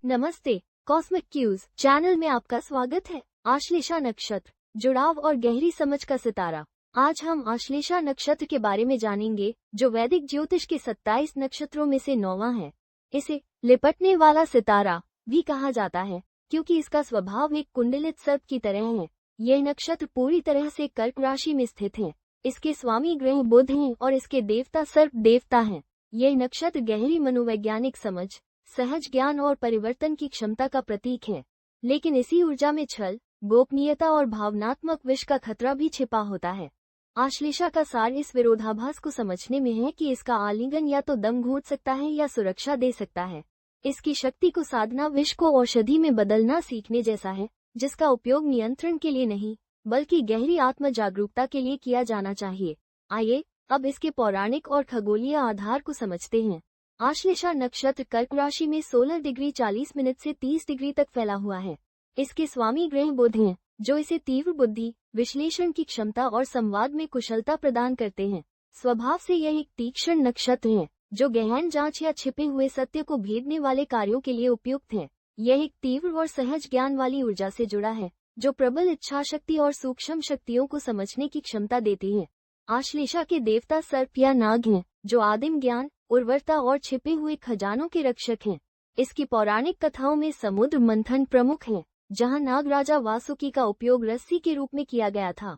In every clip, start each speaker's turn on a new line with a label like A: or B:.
A: नमस्ते, cosmic cues channel में आपका स्वागत है। आश्लेषा नक्षत्र, जुड़ाव और गहरी समझ का सितारा। आज हम आश्लेषा नक्षत्र के बारे में जानेंगे, जो वैदिक ज्योतिष के 27 नक्षत्रों में से 9वां है। इसे लिपटने वाला सितारा भी कहा जाता है, क्योंकि इसका स्वभाव एक कुंडलित सर्प की तरह है। यह नक्षत्र पूरी तरह से कर्क राशि में स्थित है। इसके स्वामी ग्रह बुध हैं और इसके देवता सर्प देवता हैं। यह नक्षत्र गहरी मनोवैज्ञानिक समझ, सहज ज्ञान और परिवर्तन की क्षमता का प्रतीक है। लेकिन इसी ऊर्जा में छल, गोपनीयता और भावनात्मक विष का खतरा भी छिपा होता है। आश्लेषा का सार इस विरोधाभास को समझने में है कि इसका आलिंगन या तो दम घोंट सकता है या सुरक्षा दे सकता है। इसकी शक्ति को साधना विष को औषधि में बदलना सीखने जैसा है, जिसका उपयोग नियंत्रण के लिए नहीं, बल्कि गहरी आत्म जागरूकता के लिए किया जाना चाहिए। आइए अब इसके पौराणिक और खगोलीय आधार को समझते हैं। आश्लेषा नक्षत्र कर्क राशि में 16 डिग्री 40 मिनट से 30 डिग्री तक फैला हुआ है। इसके स्वामी ग्रह बुध हैं, जो इसे तीव्र बुद्धि, विश्लेषण की क्षमता और संवाद में कुशलता प्रदान करते हैं। स्वभाव से यह एक तीक्ष्ण नक्षत्र है, जो गहन जांच या छिपे हुए सत्य को भेदने वाले कार्यों के लिए उपयुक्त है। यह एक तीव्र और सहज ज्ञान वाली ऊर्जा से जुड़ा है, जो प्रबल इच्छाशक्ति और सूक्ष्म शक्तियों को समझने की क्षमता देती है। आश्लेषा के देवता सर्प या नाग हैं, जो आदिम ज्ञान, उर्वरता और छिपे हुए खजानों के रक्षक हैं। इसकी पौराणिक कथाओं में समुद्र मंथन प्रमुख है, जहां नाग राजा वासुकी का उपयोग रस्सी के रूप में किया गया था।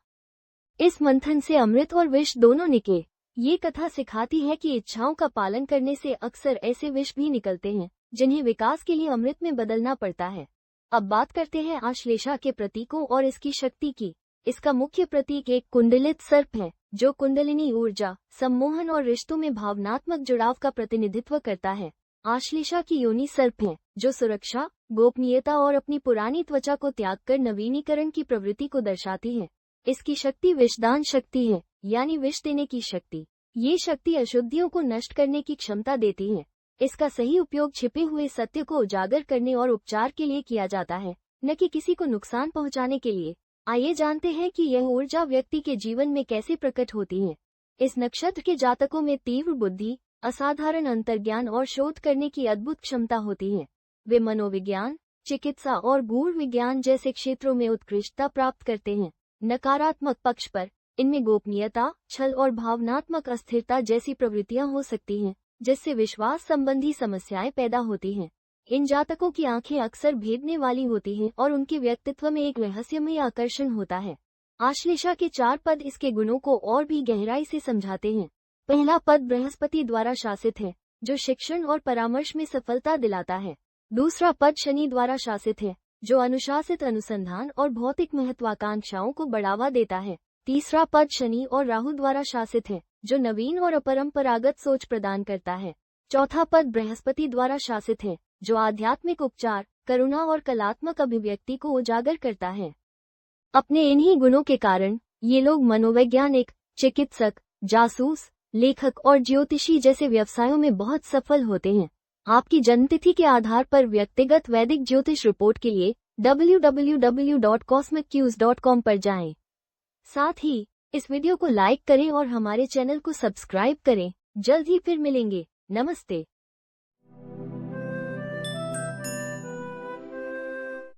A: इस मंथन से अमृत और विष दोनों निकले। ये कथा सिखाती है कि इच्छाओं का पालन करने से अक्सर ऐसे विष भी निकलते हैं, जिन्हें विकास के लिए अमृत में बदलना पड़ता है। अब बात करते हैं आश्लेषा के प्रतीकों और इसकी शक्ति की। इसका मुख्य प्रतीक एक कुंडलित सर्प है, जो कुंडलिनी ऊर्जा, सम्मोहन और रिश्तों में भावनात्मक जुड़ाव का प्रतिनिधित्व करता है। आश्लेषा की योनि सर्प है, जो सुरक्षा, गोपनीयता और अपनी पुरानी त्वचा को त्याग कर नवीनीकरण की प्रवृत्ति को दर्शाती है। इसकी शक्ति विषदान शक्ति है, यानी विष देने की शक्ति। ये शक्ति अशुद्धियों को नष्ट करने की क्षमता देती है। इसका सही उपयोग छिपे हुए सत्य को उजागर करने और उपचार के लिए किया जाता है, न कि किसी को नुकसान पहुंचाने के लिए। आइए जानते हैं कि यह ऊर्जा व्यक्ति के जीवन में कैसे प्रकट होती है। इस नक्षत्र के जातकों में तीव्र बुद्धि, असाधारण अंतर्ज्ञान और शोध करने की अद्भुत क्षमता होती है। वे मनोविज्ञान, चिकित्सा और गूढ़ विज्ञान जैसे क्षेत्रों में उत्कृष्टता प्राप्त करते हैं। नकारात्मक पक्ष पर इनमें गोपनीयता, छल और भावनात्मक अस्थिरता जैसी प्रवृत्तियां हो सकती हैं, जिससे विश्वास संबंधी समस्याएं पैदा होती हैं। इन जातकों की आंखें अक्सर भेदने वाली होती हैं और उनके व्यक्तित्व में एक रहस्यमय आकर्षण होता है। आश्लेषा के 4 पद इसके गुणों को और भी गहराई से समझाते हैं। पहला पद बृहस्पति द्वारा शासित है, जो शिक्षण और परामर्श में सफलता दिलाता है। दूसरा पद शनि द्वारा शासित है, जो अनुशासित अनुसंधान और भौतिक महत्वाकांक्षाओं को बढ़ावा देता है। तीसरा पद शनि और राहु द्वारा शासित है, जो नवीन और अपरंपरागत सोच प्रदान करता है। चौथा पद बृहस्पति द्वारा शासित है, जो आध्यात्मिक उपचार, करुणा और कलात्मक अभिव्यक्ति को उजागर करता है। अपने इन्हीं गुणों के कारण ये लोग मनोवैज्ञानिक, चिकित्सक, जासूस, लेखक और ज्योतिषी जैसे व्यवसायों में बहुत सफल होते हैं। आपकी जन्मतिथि के आधार पर व्यक्तिगत वैदिक ज्योतिष रिपोर्ट के लिए www.cosmiccues.com पर जाएं। साथ ही इस वीडियो को लाइक करें और हमारे चैनल को सब्सक्राइब करें। जल्द ही फिर मिलेंगे। नमस्ते।